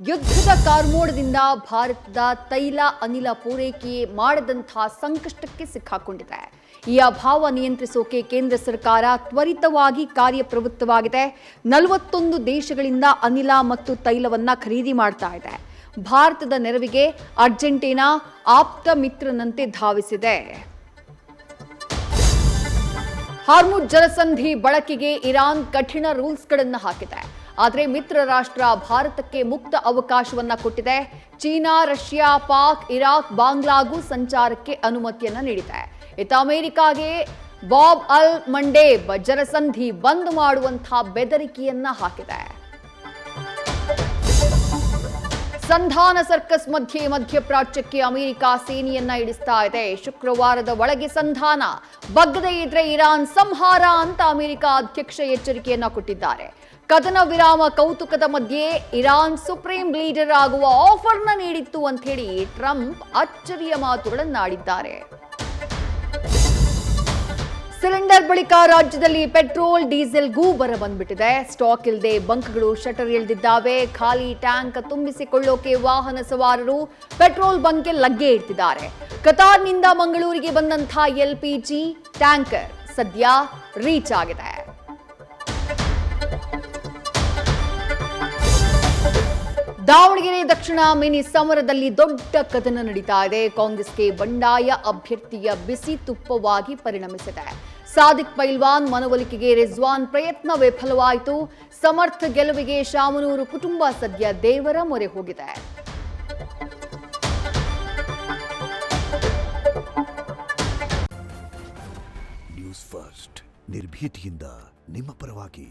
ಯುದ್ಧದ ಕಾರ್ಮೋಡದಿಂದ ಭಾರತದ ತೈಲ ಅನಿಲ ಪೂರೈಕೆ ಮಾಡದಂತಹ ಸಂಕಷ್ಟಕ್ಕೆ ಸಿಕ್ಕಾಕೊಂಡಿದೆ. ಈ ಅಭಾವ ನಿಯಂತ್ರಿಸೋಕೆ ಕೇಂದ್ರ ಸರ್ಕಾರ ತ್ವರಿತವಾಗಿ ಕಾರ್ಯಪ್ರವೃತ್ತವಾಗಿದೆ. 41 ದೇಶಗಳಿಂದ ಅನಿಲ ಮತ್ತು ತೈಲವನ್ನ ಖರೀದಿ ಮಾಡ್ತಾ ಇದೆ. ಭಾರತದ ನೆರವಿಗೆ ಅರ್ಜೆಂಟೀನಾ ಆಪ್ತ ಮಿತ್ರನಂತೆ ಧಾವಿಸಿದೆ. ಹಾರ್ಮುಜ್ ಜಲಸಂಧಿ ಬಳಕೆಗೆ ಇರಾನ್ ಕಠಿಣ ರೂಲ್ಸ್ಗಳನ್ನು ಹಾಕಿದೆ. ಆದರೆ ಮಿತ್ರ ರಾಷ್ಟ್ರ ಭಾರತಕ್ಕೆ ಮುಕ್ತ ಅವಕಾಶವನ್ನ ಕೊಟ್ಟಿದೆ. ಚೀನಾ, ರಷ್ಯಾ, ಪಾಕ್, ಇರಾಕ್, ಬಾಂಗ್ಲಾಗೂ ಸಂಚಾರಕ್ಕೆ ಅನುಮತಿಯನ್ನ ನೀಡಿದೆ. ಇತ್ತ ಅಮೆರಿಕಾಗೆ ಬಾಬ್ ಅಲ್ ಮಂಡೇಬ್ ಜಲಸಂಧಿ ಬಂದ್ ಮಾಡುವಂತಹ ಬೆದರಿಕೆಯನ್ನ ಹಾಕಿದೆ. ಸಂಧಾನ ಸರ್ಕಸ್ ಮಧ್ಯಪ್ರಾಚ್ಯಕ್ಕೆ ಅಮೆರಿಕ ಸೇನೆಯನ್ನ ಇಳಿಸ್ತಾ ಇದೆ. ಶುಕ್ರವಾರದ ಒಳಗೆ ಸಂಧಾನ, ಬಗ್ಗದೇ ಇದ್ರೆ ಇರಾನ್ ಸಂಹಾರ ಅಂತ ಅಮೆರಿಕ ಅಧ್ಯಕ್ಷ ಎಚ್ಚರಿಕೆಯನ್ನ ಕೊಟ್ಟಿದ್ದಾರೆ. ಕದನ ವಿರಾಮ ಕೌತುಕದ ಮಧ್ಯೆ ಇರಾನ್ ಸುಪ್ರೀಂ ಲೀಡರ್ ಆಗುವ ಆಫರ್ನ ನೀಡಿತ್ತು ಅಂತ ಹೇಳಿ ಟ್ರಂಪ್ ಅಚ್ಚರಿಯ ಮಾತುಗಳನ್ನಾಡಿದ್ದಾರೆ. ಸಿಲಿಂಡರ್ ಬಳಿಕ ರಾಜ್ಯದಲ್ಲಿ ಪೆಟ್ರೋಲ್ ಡೀಸೆಲ್ಗೂ ಬರ ಬಂದ್ಬಿಟ್ಟಿದೆ. ಸ್ಟಾಕ್ ಇಲ್ಲದೆ ಬಂಕ್ಗಳು ಶಟರ್ ಇಳಿದಿದ್ದಾವೆ. ಖಾಲಿ ಟ್ಯಾಂಕ್ ತುಂಬಿಸಿಕೊಳ್ಳೋಕೆ ವಾಹನ ಸವಾರರು ಪೆಟ್ರೋಲ್ ಬಂಕ್ಗೆ ಲಗ್ಗೆ ಇಡ್ತಿದ್ದಾರೆ. ಕತಾರ್ನಿಂದ ಮಂಗಳೂರಿಗೆ ಬಂದಂತಹ LPG ಟ್ಯಾಂಕರ್ ಸದ್ಯ ರೀಚ್ ಆಗಿದೆ. ದಾವಣಗೆರೆ ದಕ್ಷಿಣ ಮಿನಿ ಸಮರದಲ್ಲಿ ದೊಡ್ಡ ಕದನ ನಡೀತಾ ಇದೆ. ಕಾಂಗ್ರೆಸ್ಗೆ ಬಂಡಾಯ ಅಭ್ಯರ್ಥಿಯ ಬಿಸಿ ತುಪ್ಪವಾಗಿ ಪರಿಣಮಿಸಿದೆ. ಸಾದಿಕ್ ಪೈಲ್ವಾನ್ ಮನವೊಲಿಕೆಗೆ ರಿಜ್ವಾನ್ ಪ್ರಯತ್ನ ವಿಫಲವಾಯಿತು. ಸಮರ್ಥ ಗೆಲುವಿಗೆ ಶಾಮನೂರು ಕುಟುಂಬ ಸದ್ಯ ದೇವರ ಮೊರೆ ಹೋಗಿದೆ. ನ್ಯೂಸ್ ಫಸ್ಟ್ ನಿರ್ಭೀತಿಯಿಂದ ನಿಮ್ಮ ಪರವಾಗಿ.